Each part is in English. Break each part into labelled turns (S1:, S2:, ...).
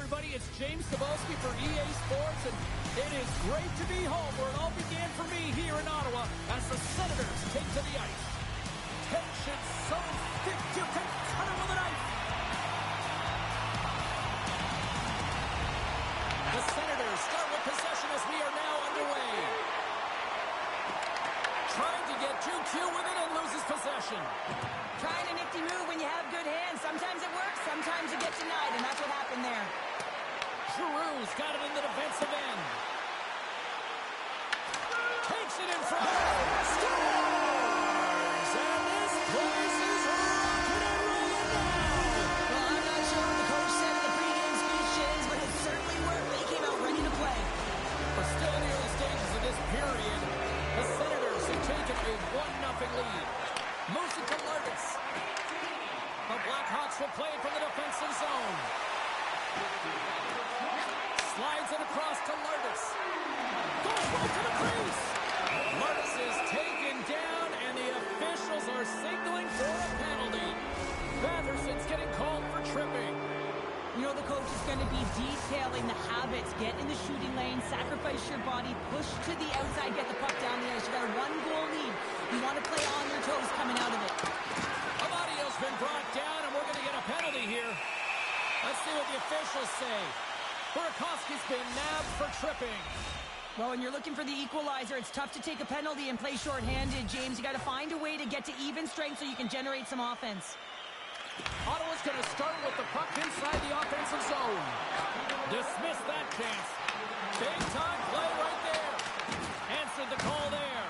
S1: everybody. It's James Cebulski for EA Sports, and it is great to be home where it all began for me here in Ottawa as the Senators take to the ice. Tension so thick you can cut it with a knife. The Senators start with possession as we are now underway. Trying to get too cute with it and loses possession.
S2: Trying a nifty move when you have good hands. Sometimes it works, sometimes you get denied, and that's what happened there.
S1: Giroux's got it in the defensive end. Takes it in front. Scores! And this place is rocking and rolling now.
S2: Well, I'm not sure what the coach said in the pregame speech is, but it certainly worked. They came out ready to play.
S1: We're still in the early stages of this period. The Senators have taken a 1-0 lead. Moves it to Lardis. The Blackhawks will play from the defensive zone. Slides it across to Lardis. Goes right to the crease. Lardis is taken down, and the officials are signaling for a penalty. Batherson's getting called for tripping.
S2: You know, the coach is going to be detailing the habits. Get in the shooting lane, sacrifice your body, push to the outside, get the puck down the ice. You got a 1-goal lead. You want to play on your toes coming out of it.
S1: Amadio's been brought down, and we're going to get a penalty here. Let's see what the officials say. Burakovsky's been nabbed for tripping.
S2: Well, when you're looking for the equalizer, it's tough to take a penalty and play shorthanded, James. You got to find a way to get to even strength so you can generate some offense.
S1: Ottawa's going to start with the puck inside the offensive zone. Dismiss that chance. Big time play right there. Answered the call there.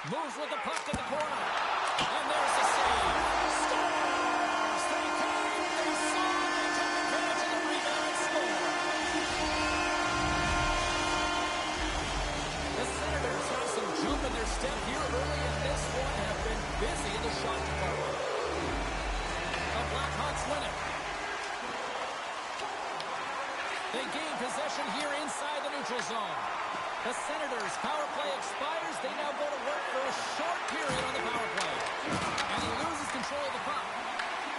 S1: Moves with the puck to the corner. And there's the save. Scores! They came, they saw, they took advantage of the rebound and scored. The Senators have some jump in their step here early, and this one have been busy in the shot department. The Blackhawks win it. They gain possession here inside the neutral zone. The Senators' power play expires. They now go to work for a short period on the power play. And he loses control of the puck.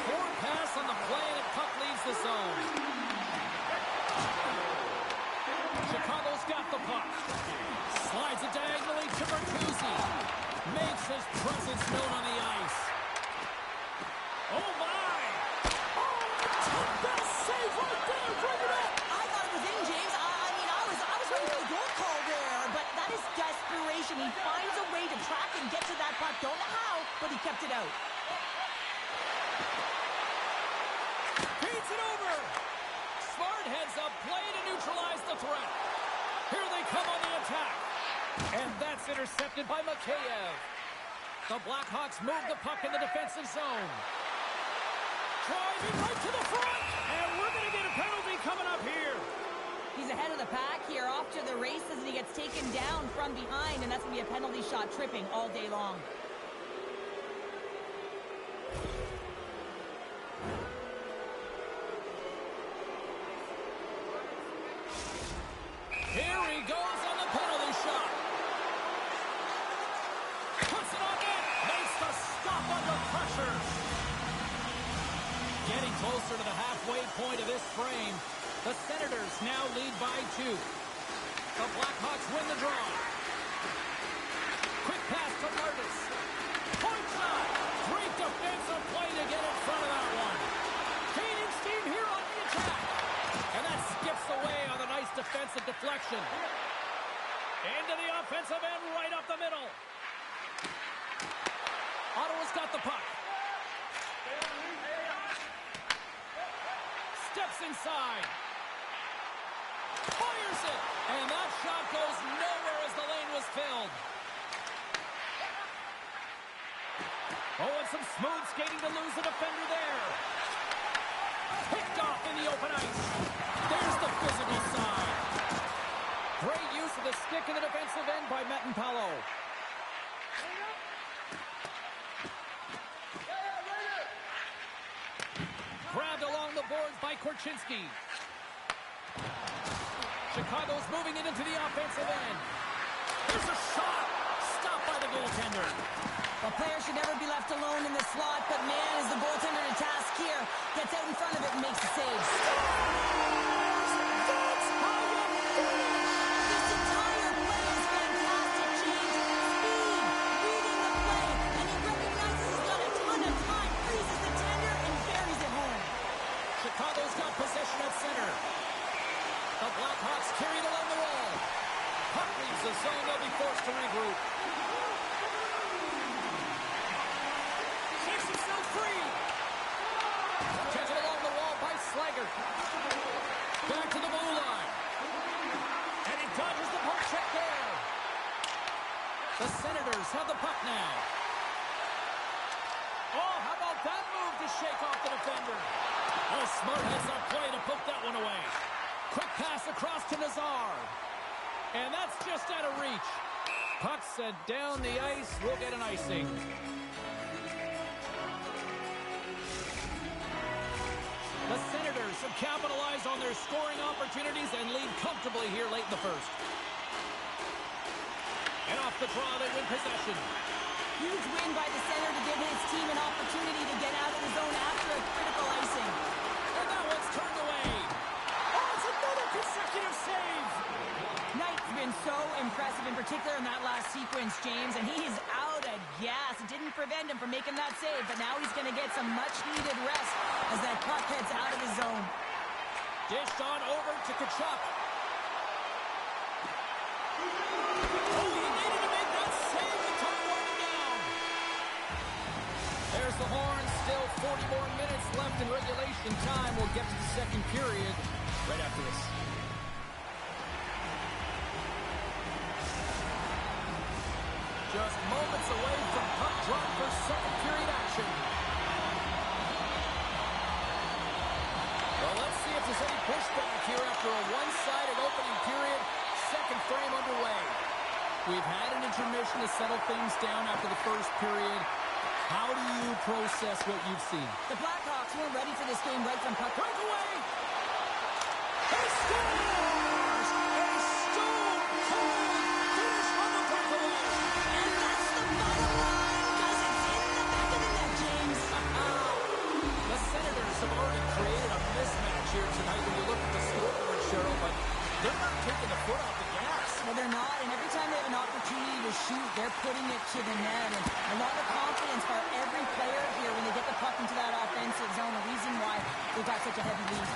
S1: Poor pass on the play, and the puck leaves the zone. Chicago's got the puck. Slides it diagonally to Bertuzzi. Makes his presence known on the ice. Oh, my! Oh, the best save right there! Bring it up!
S2: I thought it was in, James. I was ready for the goal call there, but that is desperation. He finds a way to track and get to that puck. Don't know how, but he kept it out.
S1: Beats it over! Smart heads up play to neutralize the threat. Here they come on the attack. And that's intercepted by Mikheyev. The Blackhawks move the puck in the defensive zone. Driving right to the front. And we're going to get a penalty coming up here.
S2: He's ahead of the pack here, off to the races, and he gets taken down from behind, and that's going to be a penalty shot, tripping all day long.
S1: Here he goes on the penalty shot. Puts it on net. Makes the stop under pressure. Getting closer to the halfway point of this frame. The Senators now lead by 2. The Blackhawks win the draw. Quick pass to Lardis. Point shot. Great defensive play to get in front of that one. Gaining steam here on the attack. And that skips away on a nice defensive deflection. Into the offensive end, right up the middle. Ottawa's got the puck. Steps inside. Fires it. And that shot goes nowhere as the lane was filled. Oh, and some smooth skating to lose the defender there. Picked off in the open ice. There's the physical side. Great use of the stick in the defensive end by Metin-Palo. Grabbed along the boards by Korchinski. Chicago's moving it into the offensive end. There's a shot. Stopped by the goaltender.
S2: A player should never be left alone in the slot, but man, is the goaltender to task here. Gets out in front of it and makes the save.
S1: That's how you finish.
S2: This entire play is fantastic, James. Speed, reading the play, and he recognizes he's got a ton of time, freezes the tender, and buries it home.
S1: Chicago's got possession at center. The Blackhawks carry it along the wall. Puck leaves the zone. They'll be forced to regroup. Shakes himself free. Taken along the wall by Slager. Back to the blue line. And he dodges the puck check there. The Senators have the puck now. Oh, how about that move to shake off the defender? Oh, smart heads up play to poke that one away. Quick pass across to Nazar. And that's just out of reach. Puck sent down the ice. We'll get an icing. The Senators have capitalized on their scoring opportunities and lead comfortably here late in the first. And off the draw, they win possession.
S2: Huge win by the center to give his team an opportunity to get out of the zone after a critical icing.
S1: And that one's turned away. Oh, it's another consecutive save.
S2: Knight's been so impressive, in particular in that last sequence, James, and he is out of gas. It didn't prevent him from making that save, but now he's going to get some much-needed rest as that puck heads out of the zone.
S1: Dished on over to Tkachuk. Oh, he needed to make that save. The top one down. There's the horn. Still 40 more minutes left in regulation time. We'll get to the second period right after this. Just moments away from puck drop for second period action. Well, let's see if there's any pushback here after a one-sided opening period. Second frame underway. We've had an intermission to settle things down after the first period. How do you process what you've seen?
S2: The Blackhawks weren't ready for this game right from puck.
S1: Breakaway! He scores! A stone-cold finish on the breakaway!
S2: And that's the bottom line, because it's in the back of the net, James.
S1: The Senators have already created a mismatch here tonight when you look at the scoreboard, Cheryl, but they're not taking the foot off the gas.
S2: Well, they're not, and every time they have an opportunity to shoot, they're putting it to the net. And a lot of confidence for every player here when they get the puck into that offensive zone, a reason why they've got such a heavy lead.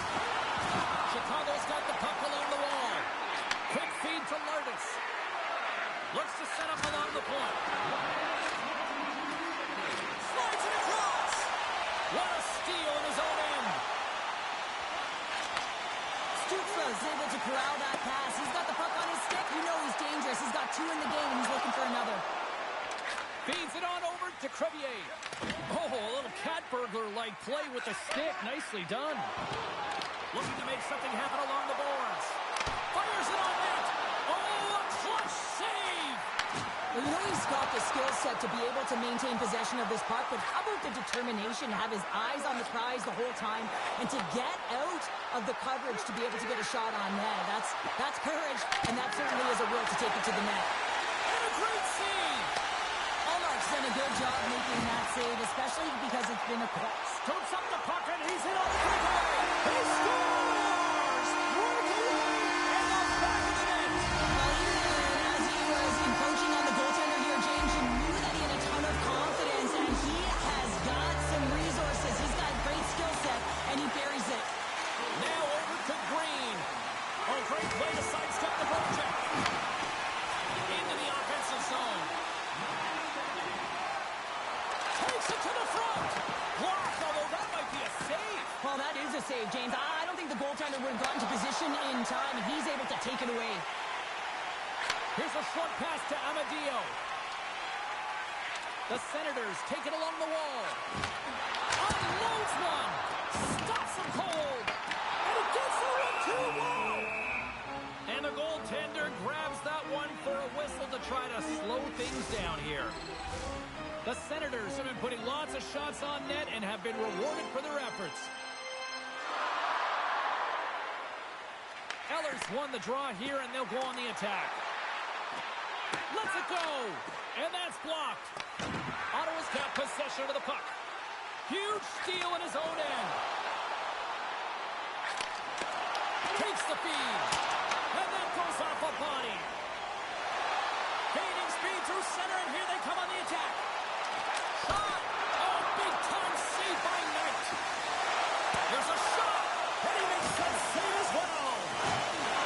S1: Chicago's got the puck along the wall. Quick feed to Lardis. Looks to set up along the point. Slides it across. What a steal in his own end.
S2: Stutzla is able to corral that pass. He's got the puck on his stick. You know he's dangerous. He's got two in the game, and he's looking for another.
S1: Feeds it on over to Crevier. Oh, a little cat burglar-like play with the stick. Nicely done. Looking to make something happen along the boards. Fires it on net. Oh, a clutch save.
S2: Well, you know he's got the skill set to be able to maintain possession of this puck, but how about the determination to have his eyes on the prize the whole time and to get out of the coverage to be able to get a shot on net? That's courage, and that certainly is a will to take it to the net.
S1: And a great save.
S2: Allmark's done a good job making that save, especially because it's been a close.
S1: Scoops up the puck, and he's in on the breakaway. He scores! Breakaway in the back of the net.
S2: Well, even as he was encroaching on the goaltender here, James, you knew that he had a ton of confidence, and he has got some resources. He's got great skill set, and he buries it.
S1: Now over to Green. Oh, great play to sidestep the project. Into the offensive zone. Takes it to the front. Blocked, although that might be a save.
S2: Well, that is a save, James. I don't think the goaltender would have gotten to position in time, and he's able to take it away.
S1: Here's a short pass to Amadio. The Senators take it along the wall. Unloads one. Stops him cold. And he gets the 1-2-1. And the goaltender grabs that one for a whistle to try to slow things down here. The Senators have been putting lots of shots on net and have been rewarded for their efforts. Ellers won the draw here, and they'll go on the attack. Let's it it go. And that's blocked. Ottawa's got possession of the puck. Huge steal in his own end. Takes the feed. And that goes off a body. Gaining speed through center, and here they come on the attack. Shot. Oh, big-time save by Knight. There's a shot, and he makes that save as well.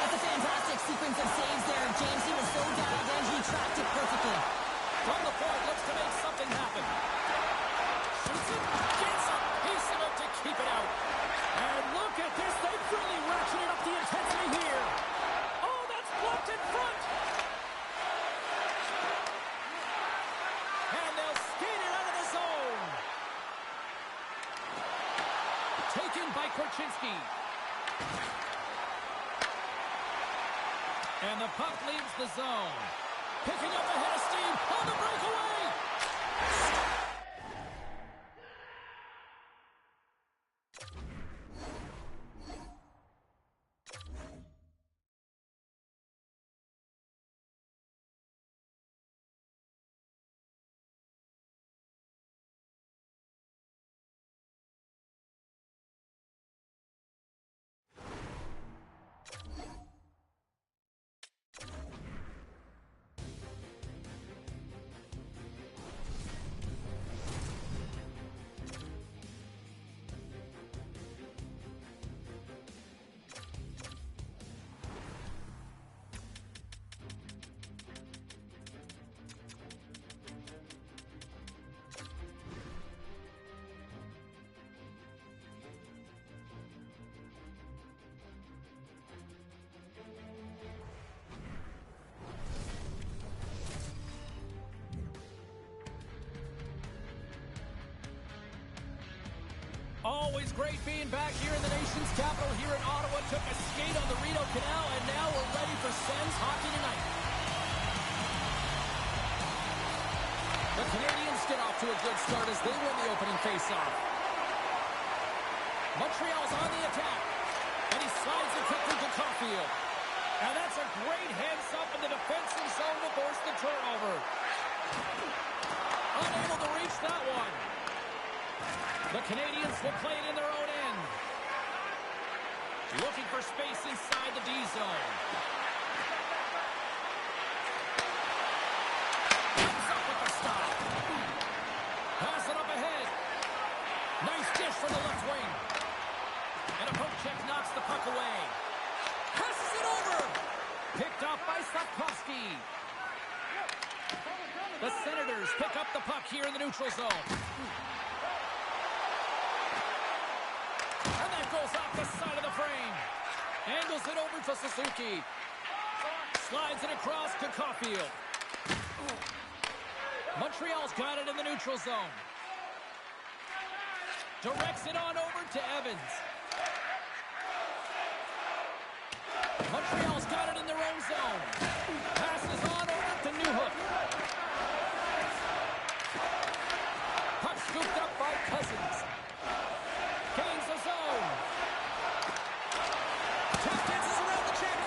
S2: That's a fantastic sequence of saves there. James, he was so dialed in, he tracked it perfectly.
S1: From the point, looks to make something happen. Shoots it, gets a piece of it to keep it out. And look at this, they've really ratcheted up the intensity here. Oh, that's blocked in front. And they'll skate it out of the zone. Taken by Korchinski. And the puck leaves the zone. Picking up a head of steam on the breakaway. Always great being back here in the nation's capital here in Ottawa. Took a skate on the Rideau Canal, and now we're ready for Sens hockey tonight. The Canadiens get off to a good start as they win the opening faceoff. Montreal's on the attack, and he slides it quickly to Caulfield. And that's a great heads-up in the defensive zone to force the turnover. Unable to reach that one. The Canadiens will play it in their own end. Looking for space inside the D zone. Comes up with the stop. Pass it up ahead. Nice dish from the left wing. And a poke check knocks the puck away. Passes it over. Picked up by Slavkovsky. The Senators pick up the puck here in the neutral zone. And that goes off the side of the frame. Angles it over to Suzuki. Slides it across to Caulfield. Montreal's got it in the neutral zone. Directs it on over to Evans. Montreal's got it in their own zone. Passes on over to Newhook. Puck scooped up by Cousins. Gains the zone. Tap dances around the check.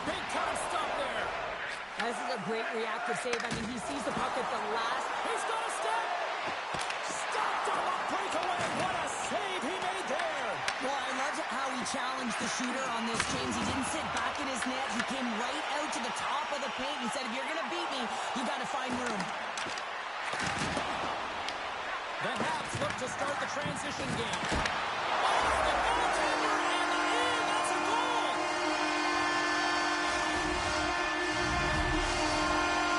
S1: Big time stop there.
S2: This is a great reactive save. I mean, he sees the puck at the last.
S1: He's got a step. Stopped on the breakaway. What a save he made there.
S2: Well, I loved how he challenged the shooter on this, James. He didn't sit back in his net. He came right out to the top of the paint. He said, if you're going to beat me, you got to find room.
S1: The Habs look to start the transition game. Off the goaltender and in. That's a goal.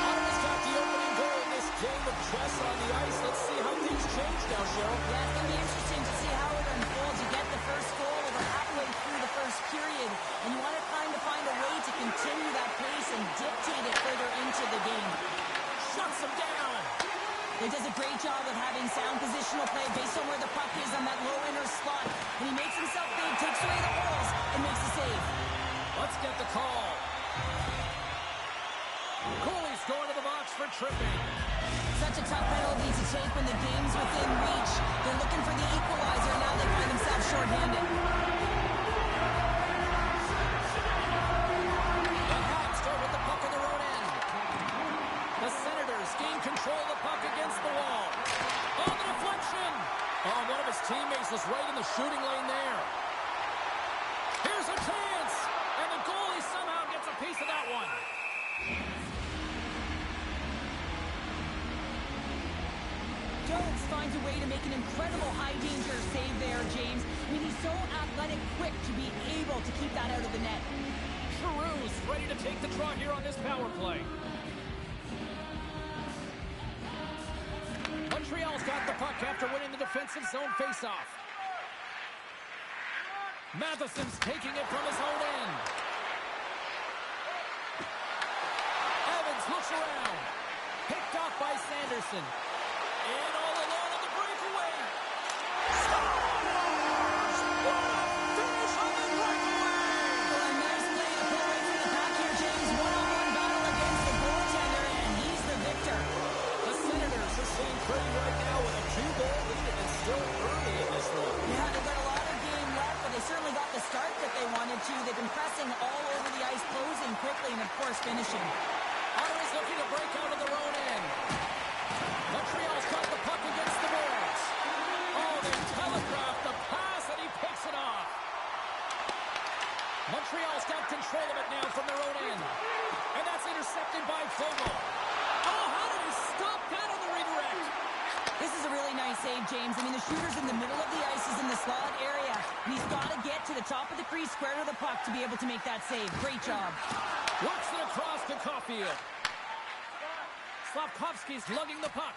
S1: Ottawa's got the opening goal in this game of chess on the ice. Let's see how things change now, Cheryl.
S2: Yeah, it's going to be interesting to see how it unfolds. You get the first goal over halfway through the first period, and you want to kind of find a way to continue that pace and dictate it further into the game.
S1: Shuts him down.
S2: He does a great job of having sound positional play based on where the puck is on that low inner slot. And he makes himself big, takes away the holes, and makes the save.
S1: Let's get the call. Cooley's going to the box for tripping.
S2: Such a tough penalty to take when the game's within reach. They're looking for the equalizer, now they find themselves shorthanded.
S1: The Habs start with the puck in their own end.
S2: finds a way to make an incredible high-danger save there, James. I mean, he's so athletic, quick to be able to keep that out of the net.
S1: Giroux's ready to take the draw here on this power play. Montreal's got the puck after winning the defensive zone faceoff. Matheson's taking it from his own end. Evans looks around. Picked off by Sanderson. And all alone on the breakaway. Scores! What a finish on the breakaway!
S2: Well, a nice play to pull away from the pack here, James. One-on-one battle against the goaltender, and he's the victor.
S1: The Senators are staying pretty right now with a 2-goal lead, and it's still early in this one.
S2: Yeah, they've got a lot of game left, but they certainly got the start that they wanted to. They've been pressing all over the ice, closing quickly, and of course finishing.
S1: Ottawa's looking to break out of their own end. Montreal's got the puck against the boards. Oh, they telegraphed the pass, and he picks it off. Montreal's got control of it now from their own end. And that's intercepted by Fogle. Oh, how did he stop that on the redirect?
S2: This is a really nice save, James. I mean, the shooter's in the middle of the ice. He's in the slot area. And he's got to get to the top of the crease, square to the puck to be able to make that save. Great job.
S1: Works it across to Caulfield. Slafkovsky's lugging the puck.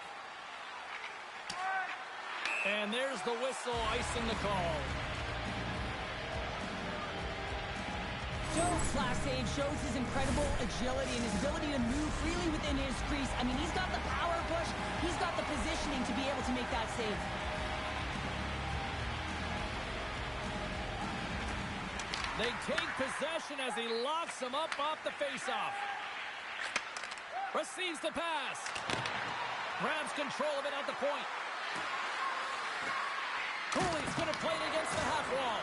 S1: And there's the whistle, icing the call.
S2: Joe's last save shows his incredible agility and his ability to move freely within his crease. I mean, he's got the power push. He's got the positioning to be able to make that save.
S1: They take possession as he locks him up off the faceoff. Receives the pass. Grabs control of it at the point. Cooley's going to play it against the half wall.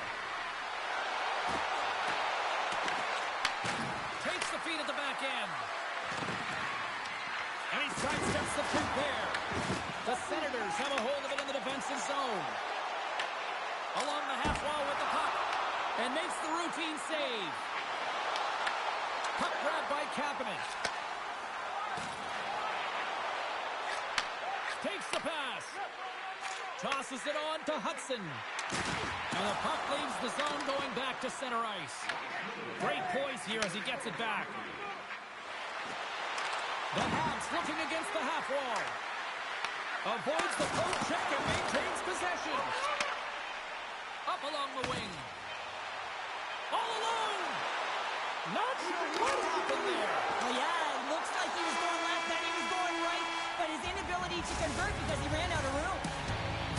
S1: Takes the feed at the back end. And he sidesteps the trick there. The Senators have a hold of it in the defensive zone. Along the half wall with the puck. And makes the routine save. Puck grabbed by Kapanen. Takes the pass. Tosses it on to Hudson. And the puck leaves the zone going back to center ice. Great poise here as he gets it back. The Habs looking against the half wall. Avoids the poke check and maintains possession. Up along the wing. All alone. Not sure what happened there.
S2: Well, yeah, it looks like he was going left, then he was going right, but his inability to convert because he ran out of room.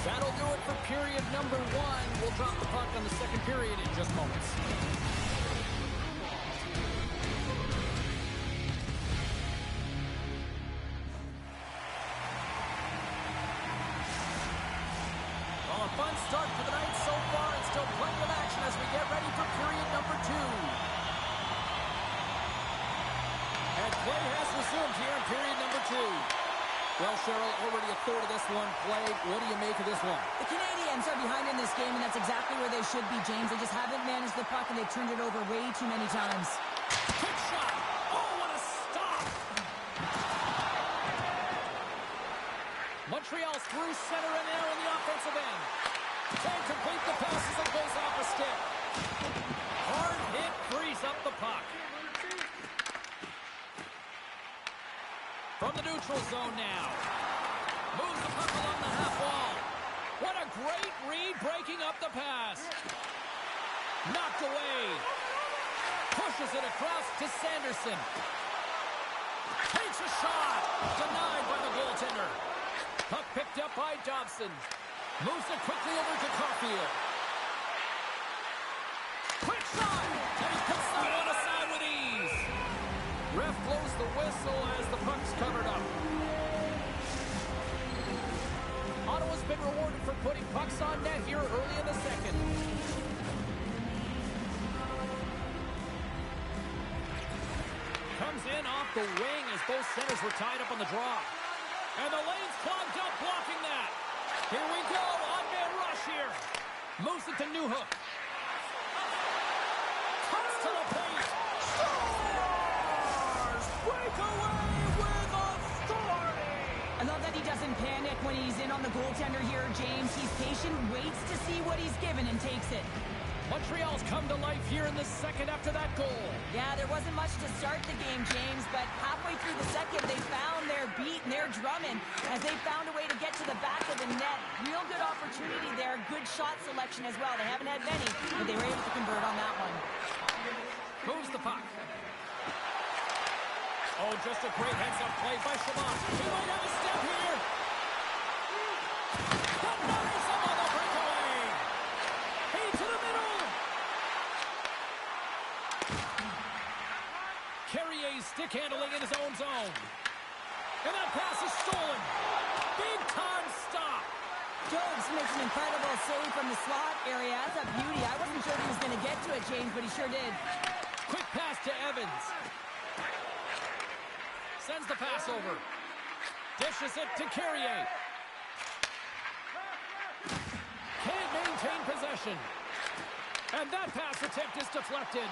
S1: That'll do it for period number 1. We'll drop the puck on the second period in just moments. Well, a fun start for the night so far, and still plenty of action as we get ready for period number 2. And play has resumed here in period number 2. Well, Cheryl, already a third of this one played. What do you make of this one?
S2: The Canadiens are behind in this game, and that's exactly where they should be, James. They just haven't managed the puck, and they've turned it over way too many times.
S1: Quick shot! Oh, what a stop! Montreal's through center and now in the offensive end. Can't complete the pass as it goes off a stick. Hard hit frees up the puck. From the neutral zone now. Moves the puck along the half wall. What a great read breaking up the pass. Knocked away. Pushes it across to Sanderson. Takes a shot. Denied by the goaltender. Puck picked up by Dobson. Moves it quickly over to Caulfield. Quick shot. And he puts that one aside with ease. Ref blows the whistle as the puck's covered up. Ottawa's been rewarded for putting pucks on net here early in the second. Comes in off the wing as both centers were tied up on the draw. And the lane's clogged up, blocking that. Here we go, on-man rush here. Moves it to Newhook. Cuts to the paint. Scores! Breakaway with authority!
S2: I love that he doesn't panic when he's in on the goaltender here, James. He's patient, waits to see what he's given, and takes it.
S1: Montreal's come to life here in the second after that goal.
S2: Yeah, there wasn't much to start the game, James, but halfway through the second, they found their beat and their drumming as they found a way to get to the back of the net. Real good opportunity there. Good shot selection as well. They haven't had many, but they were able to convert on that one.
S1: Moves the puck. Oh, just a great heads-up play by Chabot. He might have a step here. Denies him on the breakaway. He to the middle. Carrier's stick handling in his own zone. And that pass is stolen. Big time stop.
S2: Jobs makes an incredible save from the slot area. That's a beauty. I wasn't sure he was going to get to it, James, but he sure did.
S1: Quick pass to Evans. Sends the pass over. Dishes it to Carrier. Can't maintain possession. And that pass attempt is deflected.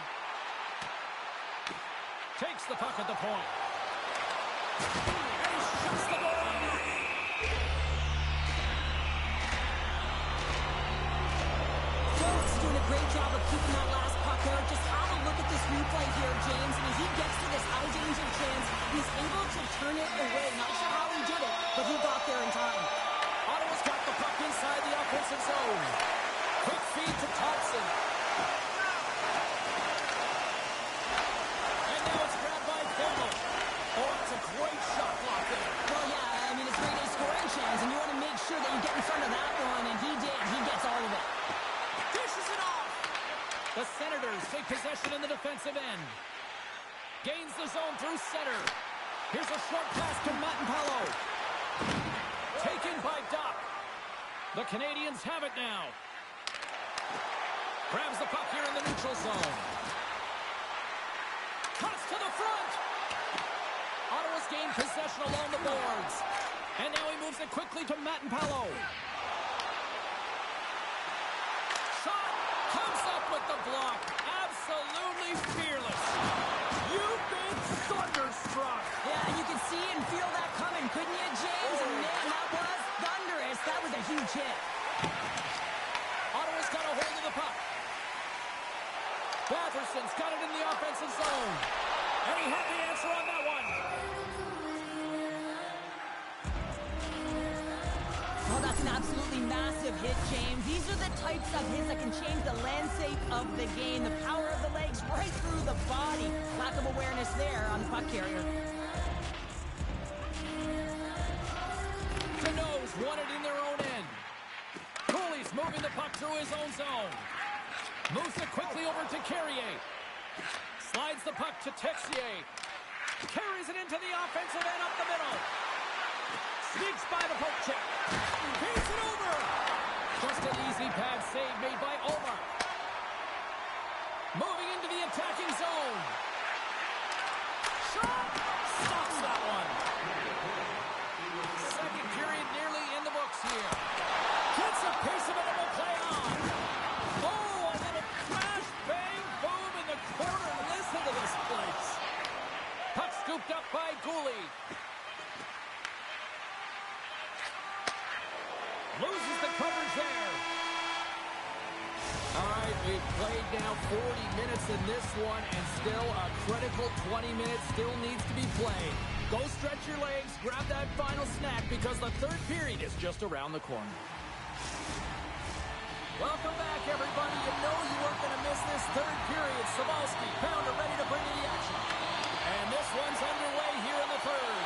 S1: Takes the puck at the point. And he shuts the ball off.
S2: Jones doing a great job of keeping that last puck out. Just have a look at this replay here, James. And as he gets to this high danger chance, he's able to turn it away. Not sure how he did it, but he got there in time.
S1: Ottawa's got the puck inside the offensive zone. Quick feed to Thompson. And now it's grabbed by Thurman. Oh, that's a great shot block there.
S2: Well, yeah, I mean, it's great a scoring chance, and you want to make sure that you get in front of that one, and he did. He gets all of it.
S1: Dishes it off. The Senators take possession in the defensive end. Gains the zone through center. Here's a short pass to Mattenpalo. Taken by Doc. The Canadians have it now. Grabs the puck here in the neutral zone. Cuts to the front. Ottawa's gained possession along the boards. And now he moves it quickly to Mattenpalo. Shot comes up with the block. Absolutely fearless. You've been thunderstruck.
S2: Yeah, you can see and feel that coming, couldn't you, James? And man, that was thunderous. That was a huge hit.
S1: Ottawa's got a hold of the puck. Batherson's got it in the offensive zone. And he had the answer on that one.
S2: Oh, that's an absolutely massive hit, James. These are the types of hits that can change the landscape of the game. The power of the legs right through the body. Lack of awareness there on the puck carrier.
S1: Deneau's won it in their own end. Cooley's moving the puck through his own zone. Moves it quickly over to Carrier. Slides the puck to Texier. Carries it into the offensive end up the middle. Sneaks by the poke check. Feeds it over. Just an easy pad save made by Omar. Moving into the attacking zone. Shot! Stops that one. Second period nearly in the books here. Gets a piece of it and will play on. Oh, a little crash, bang, boom in the corner. Listen to this place. Puck scooped up by Cooley. Loses the coverage there. All right, we've played now 40 minutes in this one, and still a critical 20 minutes still needs to be played. Go stretch your legs, grab that final snack, because the third period is just around the corner. Welcome back, everybody. You know you weren't going to miss this third period. Sabalski, Pounder ready to bring you the action. And this one's underway here in the third.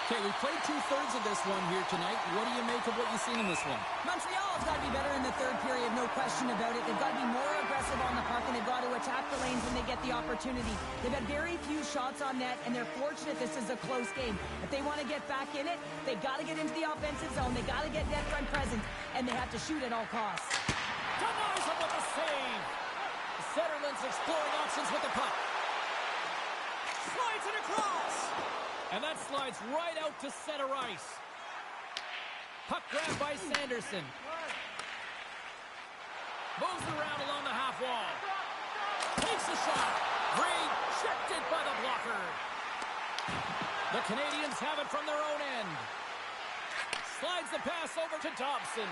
S1: Okay, we played two-thirds of this one here tonight. What do you make of what you've seen in this one?
S2: Montreal's got to be better in the third period, no question about it. They've got to be more aggressive on the puck, and they've got to attack the lanes when they get the opportunity. They've had very few shots on net, and they're fortunate this is a close game. If they want to get back in it, they've got to get into the offensive zone. They've got to get net front presence, and they have to shoot at all costs.
S1: Denies him with a save. Zetterlund's exploring options with the puck. Slides it across. And that slides right out to center ice. Puck grabbed by Sanderson. Moves around along the half wall. Takes a shot. Rejected by the blocker. The Canadians have it from their own end. Slides the pass over to Dobson.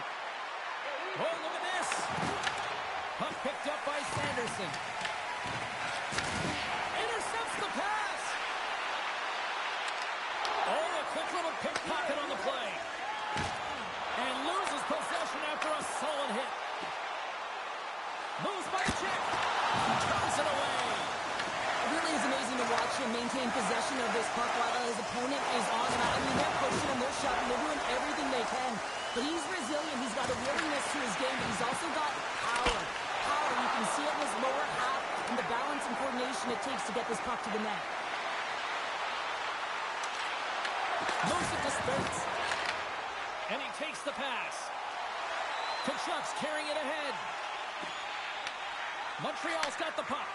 S1: Oh, look at this. Puck picked up by Sanderson. Intercepts the pass. Oh, a quick little pickpocket on the play. And loses possession after a solid hit. Moves by the check. Turns it away.
S2: It really is amazing to watch him maintain possession of this puck while his opponent is on him. I mean, they're pushing him, they're shoving, they're doing everything they can. But he's resilient. He's got a willingness to his game, but he's also got power. Power, you can see it in his lower half and the balance and coordination it takes to get this puck to the net.
S1: Moves it to Spence. And he takes the pass. Tkachuk's carrying it ahead. Montreal's got the puck.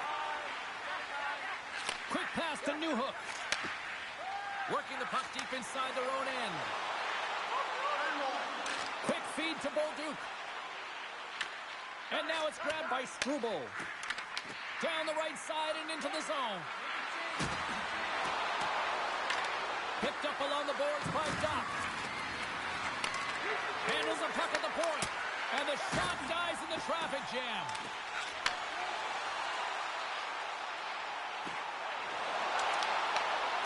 S1: Quick pass to Newhook. Working the puck deep inside their own end. Quick feed to Bolduc. And now it's grabbed by Struble. Down the right side and into the zone. Picked up along the boards by Doc. Handles the puck at the point. And the shot dies in the traffic jam.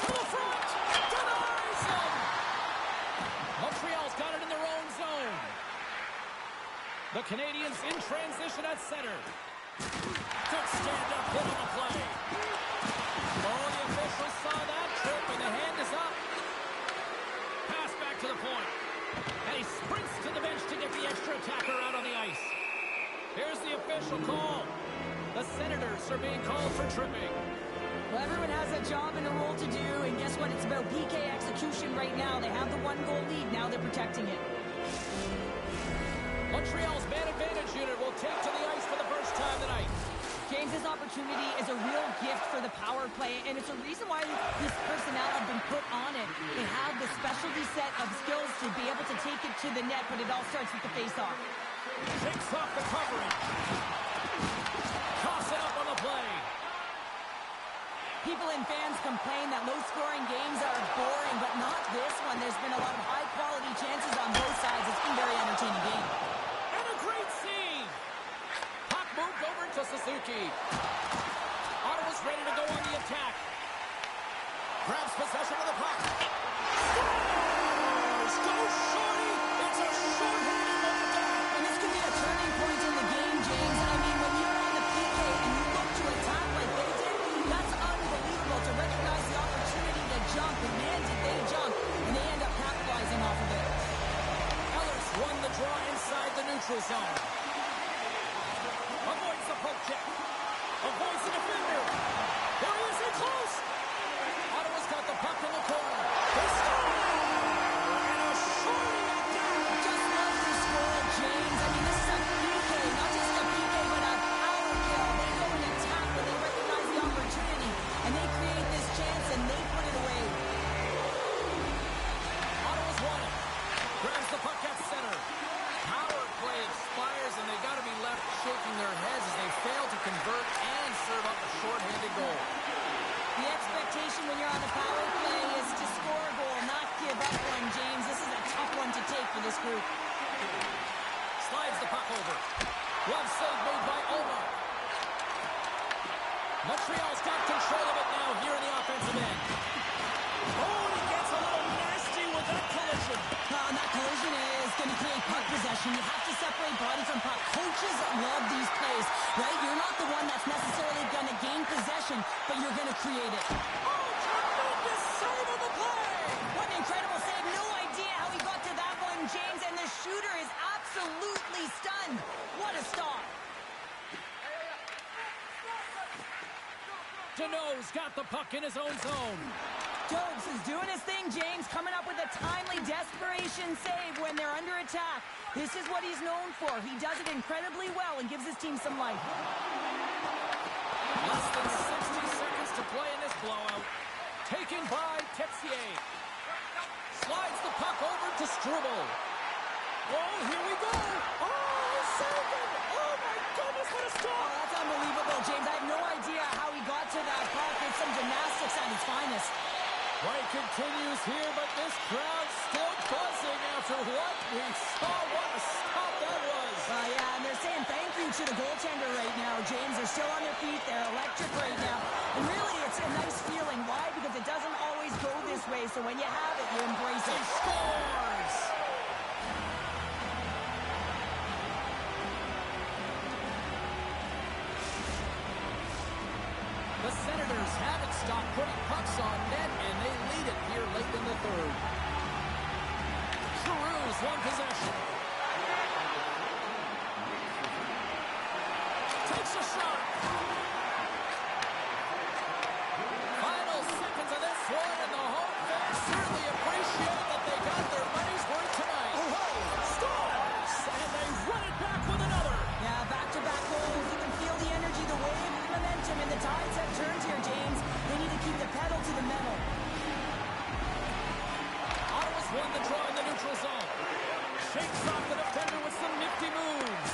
S1: To the front. Denies him. Montreal's got it in their own zone. The Canadians in transition at center. Good stand-up hit on the play. Oh, the officials saw that trip, and the hand is up. Pass back to the point. And he sprints to the bench to get the extra attacker out on the ice. Here's the official call. The Senators are being called for tripping.
S2: Well, everyone has a job and a role to do, and guess what? It's about PK execution right now. They have the one-goal lead. Now they're protecting it.
S1: Montreal's man advantage unit will take to the ice for the first time tonight.
S2: James's opportunity is a real gift for the power play, and it's a reason why this personnel have been put on it. They have the specialty set of skills to be able to take it to the net, but it all starts with the face-off.
S1: Shakes off the coverage. Toss it up on the play.
S2: People and fans complain that low-scoring games are boring, but not this one. There's been a lot of high-quality chances on both sides. It's been a very entertaining game.
S1: And a great scene. Puck moved over to Suzuki. Ottawa's ready to go on the attack. Grabs possession of the puck. Scores! Go Shorty! It's a short-handed attack.
S2: And this could be a turning point in the game, James. I mean, when you're on the PK and you look to attack like they did, that's unbelievable to recognize the opportunity to jump. And man, did they jump. And they end up capitalizing off of it.
S1: Ellis won the draw inside the neutral zone. Avoids the poke check. Avoids the defender. There he is in close. Ottawa's got the puck in the corner. They score! And a shorty attack.
S2: Just love this goal, James. I mean, this is a PK, not just a PK, but a power kill. They go and attack when they recognize the opportunity. And they create this chance, and they put it away.
S1: Ottawa's won it. Grabs the puck at center. Power play expires, and they've got to be left shaking their heads as they fail to convert and serve up a short-handed goal.
S2: The expectation when you're on a power play is to score a goal, not give up one, James. This is a tough one to take for this group.
S1: Slides the puck over. Glove save made by Omar. Montreal's got control of it now here in the offensive end. Oh, he gets a little nasty with that collision.
S2: And that collision is going to create puck possession. You have to separate body from puck. Coaches love these plays, right? You're not the one that's necessarily going to gain possession, but you're going to create it.
S1: Oh, tremendous save of the play!
S2: What an incredible save. No idea how he got to that one, James, and the shooter is absolutely stunned. What a stop.
S1: Deneau's got the puck in his own zone.
S2: Dobes is doing his thing, James, coming up with a timely desperation save when they're under attack. This is what he's known for. He does it incredibly well and gives his team some life.
S1: Less than 60 seconds to play in this blowout. Taken by Texier. Slides the puck over to Struble. Oh, here we go. Oh, saved it. Oh, my goodness, what a
S2: Oh,
S1: stop.
S2: that's unbelievable, James. I have no idea how he got to that puck. It's some gymnastics at its finest.
S1: Play continues here, but this crowd still buzzing after what we saw. What a stop that was.
S2: Yeah, and they're saying thank you to the goaltender right now, James. They're still on their feet. They're electric right now. And really, it's a nice feeling. Why? Because it doesn't always go this way. So when you have it, you embrace it.
S1: He scores! The Senators haven't stopped putting pucks on net, and they lead it here late in the third. Giroux's one possession. Takes a shot. Final seconds of this one, and the home fans certainly appreciate that they got their money's worth tonight. Scores! And they run it back with another.
S2: Yeah, back-to-back goals. You can feel the energy, the wave, the momentum, and the tides have turned here, James. They need to keep the pedal to the metal.
S1: Ottawa's won the draw in the neutral zone. Shakes off the defender with some nifty moves.